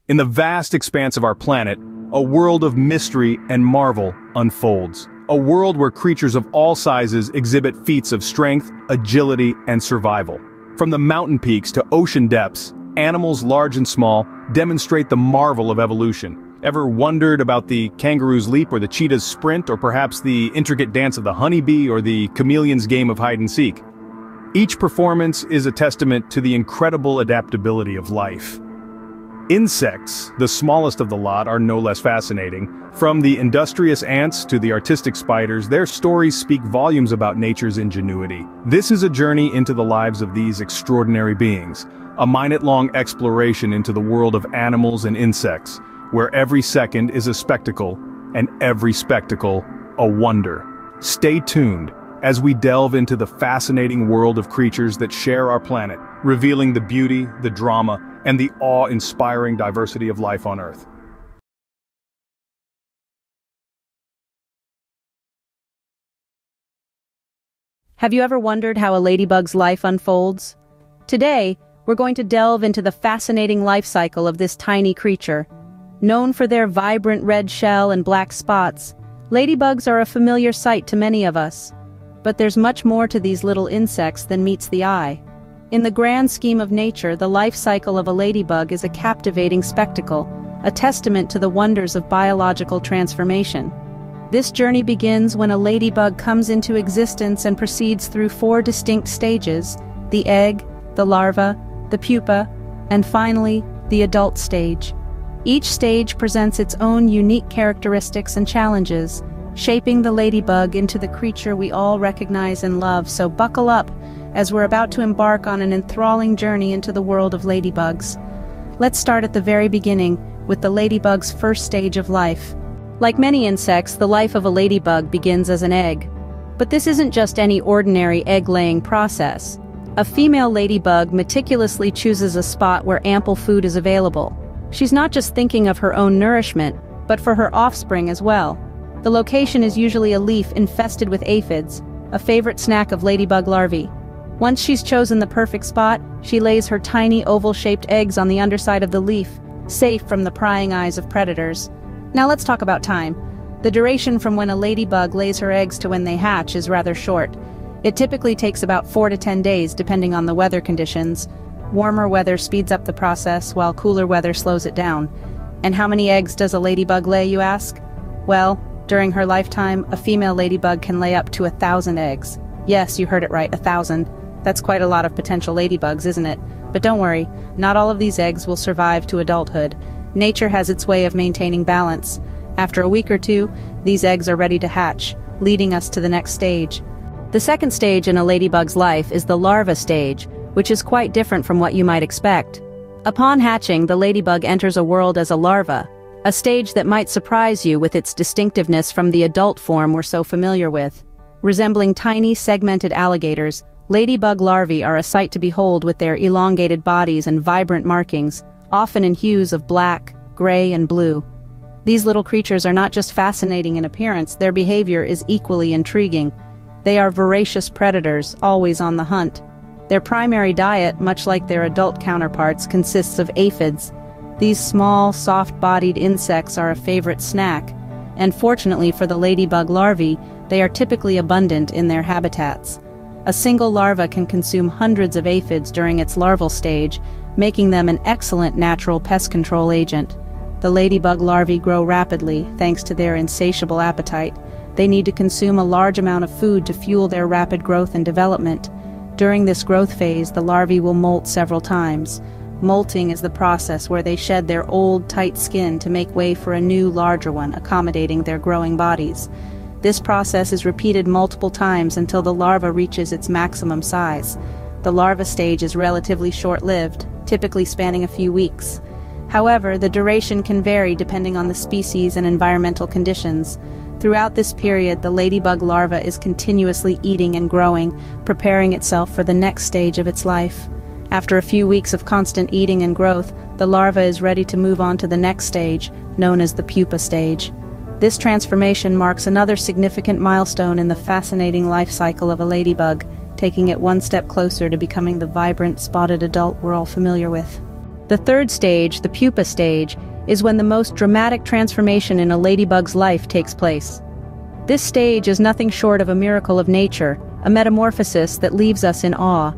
In the vast expanse of our planet, a world of mystery and marvel unfolds. A world where creatures of all sizes exhibit feats of strength, agility, and survival. From the mountain peaks to ocean depths, animals large and small demonstrate the marvel of evolution. Ever wondered about the kangaroo's leap or the cheetah's sprint, or perhaps the intricate dance of the honeybee or the chameleon's game of hide and seek? Each performance is a testament to the incredible adaptability of life. Insects, the smallest of the lot, are no less fascinating. From the industrious ants to the artistic spiders, their stories speak volumes about nature's ingenuity. This is a journey into the lives of these extraordinary beings, a minute-long exploration into the world of animals and insects, where every second is a spectacle, and every spectacle a wonder. Stay tuned as we delve into the fascinating world of creatures that share our planet, revealing the beauty, the drama, and the awe-inspiring diversity of life on Earth. Have you ever wondered how a ladybug's life unfolds? Today, we're going to delve into the fascinating life cycle of this tiny creature. Known for their vibrant red shell and black spots, ladybugs are a familiar sight to many of us. But there's much more to these little insects than meets the eye. In the grand scheme of nature, the life cycle of a ladybug is a captivating spectacle, a testament to the wonders of biological transformation. This journey begins when a ladybug comes into existence and proceeds through 4 distinct stages: the egg, the larva, the pupa, and finally, the adult stage. Each stage presents its own unique characteristics and challenges, shaping the ladybug into the creature we all recognize and love. So buckle up, as we're about to embark on an enthralling journey into the world of ladybugs. Let's start at the very beginning, with the ladybug's first stage of life. Like many insects, the life of a ladybug begins as an egg. But this isn't just any ordinary egg-laying process. A female ladybug meticulously chooses a spot where ample food is available. She's not just thinking of her own nourishment, but for her offspring as well. The location is usually a leaf infested with aphids, a favorite snack of ladybug larvae. Once she's chosen the perfect spot, she lays her tiny oval-shaped eggs on the underside of the leaf, safe from the prying eyes of predators. Now let's talk about time. The duration from when a ladybug lays her eggs to when they hatch is rather short. It typically takes about 4 to 10 days depending on the weather conditions. Warmer weather speeds up the process, while cooler weather slows it down. And how many eggs does a ladybug lay, you ask? Well, during her lifetime, a female ladybug can lay up to 1,000 eggs. Yes, you heard it right, 1,000. That's quite a lot of potential ladybugs, isn't it? But don't worry, not all of these eggs will survive to adulthood. Nature has its way of maintaining balance. After a week or 2, these eggs are ready to hatch, leading us to the next stage. The second stage in a ladybug's life is the larva stage, which is quite different from what you might expect. Upon hatching, the ladybug enters a world as a larva, a stage that might surprise you with its distinctiveness from the adult form we're so familiar with. Resembling tiny, segmented alligators, ladybug larvae are a sight to behold with their elongated bodies and vibrant markings, often in hues of black, gray, and blue. These little creatures are not just fascinating in appearance, their behavior is equally intriguing. They are voracious predators, always on the hunt. Their primary diet, much like their adult counterparts, consists of aphids. These small, soft-bodied insects are a favorite snack, and fortunately for the ladybug larvae, they are typically abundant in their habitats. A single larva can consume hundreds of aphids during its larval stage, making them an excellent natural pest control agent. The ladybug larvae grow rapidly, thanks to their insatiable appetite. They need to consume a large amount of food to fuel their rapid growth and development. During this growth phase, the larvae will molt several times. Molting is the process where they shed their old, tight skin to make way for a new, larger one, accommodating their growing bodies. This process is repeated multiple times until the larva reaches its maximum size. The larva stage is relatively short-lived, typically spanning a few weeks. However, the duration can vary depending on the species and environmental conditions. Throughout this period, the ladybug larva is continuously eating and growing, preparing itself for the next stage of its life. After a few weeks of constant eating and growth, the larva is ready to move on to the next stage, known as the pupa stage. This transformation marks another significant milestone in the fascinating life cycle of a ladybug, taking it one step closer to becoming the vibrant, spotted adult we're all familiar with. The third stage, the pupa stage, is when the most dramatic transformation in a ladybug's life takes place. This stage is nothing short of a miracle of nature, a metamorphosis that leaves us in awe.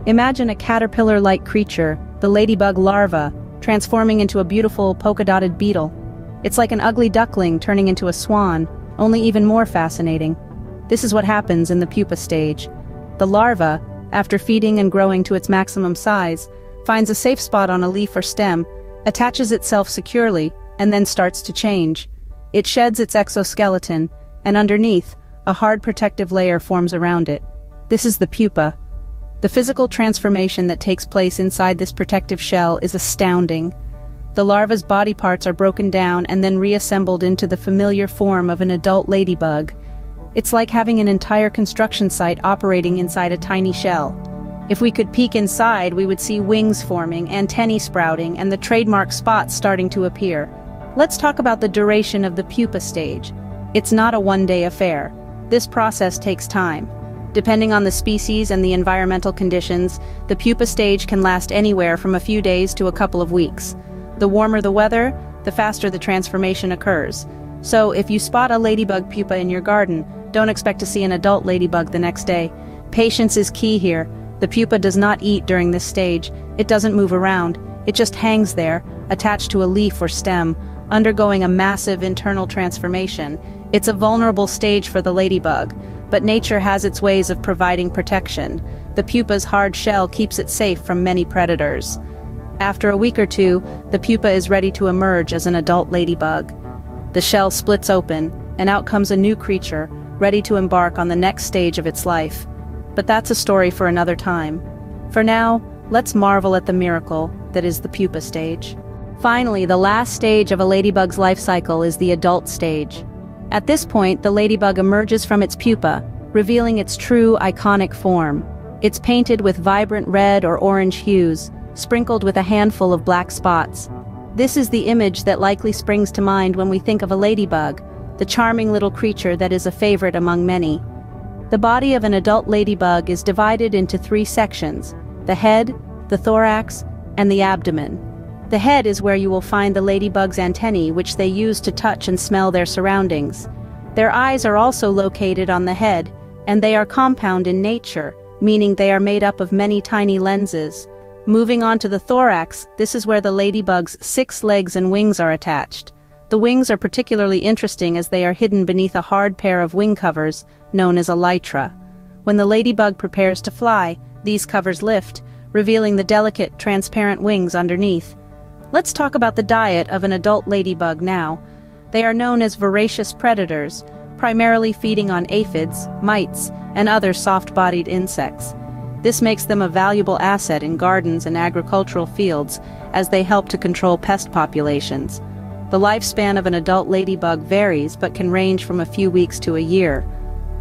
Imagine a caterpillar-like creature, the ladybug larva, transforming into a beautiful polka-dotted beetle. It's like an ugly duckling turning into a swan, only even more fascinating. This is what happens in the pupa stage. The larva, after feeding and growing to its maximum size, finds a safe spot on a leaf or stem, attaches itself securely, and then starts to change. It sheds its exoskeleton, and underneath, a hard protective layer forms around it. This is the pupa. The physical transformation that takes place inside this protective shell is astounding. The larva's body parts are broken down and then reassembled into the familiar form of an adult ladybug. It's like having an entire construction site operating inside a tiny shell. If we could peek inside, we would see wings forming, antennae sprouting, and the trademark spots starting to appear. Let's talk about the duration of the pupa stage. It's not a one-day affair. This process takes time. Depending on the species and the environmental conditions, the pupa stage can last anywhere from a few days to a couple of weeks. The warmer the weather, the faster the transformation occurs. So if you spot a ladybug pupa in your garden, don't expect to see an adult ladybug the next day. Patience is key here. The pupa does not eat during this stage. It doesn't move around. It just hangs there, attached to a leaf or stem, undergoing a massive internal transformation. It's a vulnerable stage for the ladybug, but nature has its ways of providing protection. The pupa's hard shell keeps it safe from many predators. After a week or two, the pupa is ready to emerge as an adult ladybug. The shell splits open, and out comes a new creature, ready to embark on the next stage of its life. But that's a story for another time. For now, let's marvel at the miracle that is the pupa stage. Finally, the last stage of a ladybug's life cycle is the adult stage. At this point, the ladybug emerges from its pupa, revealing its true, iconic form. It's painted with vibrant red or orange hues, sprinkled with a handful of black spots. This is the image that likely springs to mind when we think of a ladybug, the charming little creature that is a favorite among many. The body of an adult ladybug is divided into three sections: the head, the thorax, and the abdomen. The head is where you will find the ladybug's antennae, which they use to touch and smell their surroundings. Their eyes are also located on the head, and they are compound in nature, meaning they are made up of many tiny lenses. Moving on to the thorax, this is where the ladybug's 6 legs and wings are attached. The wings are particularly interesting as they are hidden beneath a hard pair of wing covers, known as elytra. When the ladybug prepares to fly, these covers lift, revealing the delicate, transparent wings underneath. Let's talk about the diet of an adult ladybug now. They are known as voracious predators, primarily feeding on aphids, mites, and other soft-bodied insects. This makes them a valuable asset in gardens and agricultural fields, as they help to control pest populations. The lifespan of an adult ladybug varies but can range from a few weeks to a year.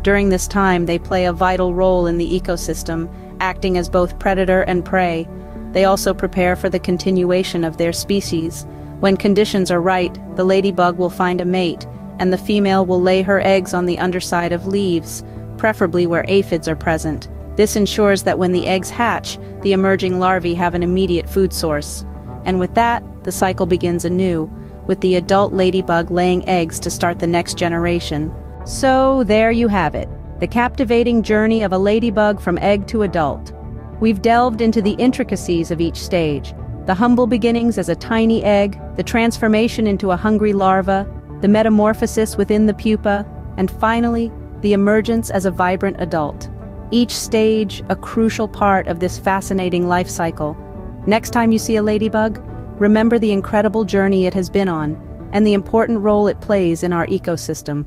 During this time, they play a vital role in the ecosystem, acting as both predator and prey. They also prepare for the continuation of their species. When conditions are right, the ladybug will find a mate, and the female will lay her eggs on the underside of leaves, preferably where aphids are present. This ensures that when the eggs hatch, the emerging larvae have an immediate food source. And with that, the cycle begins anew, with the adult ladybug laying eggs to start the next generation. So there you have it, the captivating journey of a ladybug from egg to adult. We've delved into the intricacies of each stage, the humble beginnings as a tiny egg, the transformation into a hungry larva, the metamorphosis within the pupa, and finally, the emergence as a vibrant adult. Each stage a crucial part of this fascinating life cycle. Next time you see a ladybug, remember the incredible journey it has been on, and the important role it plays in our ecosystem.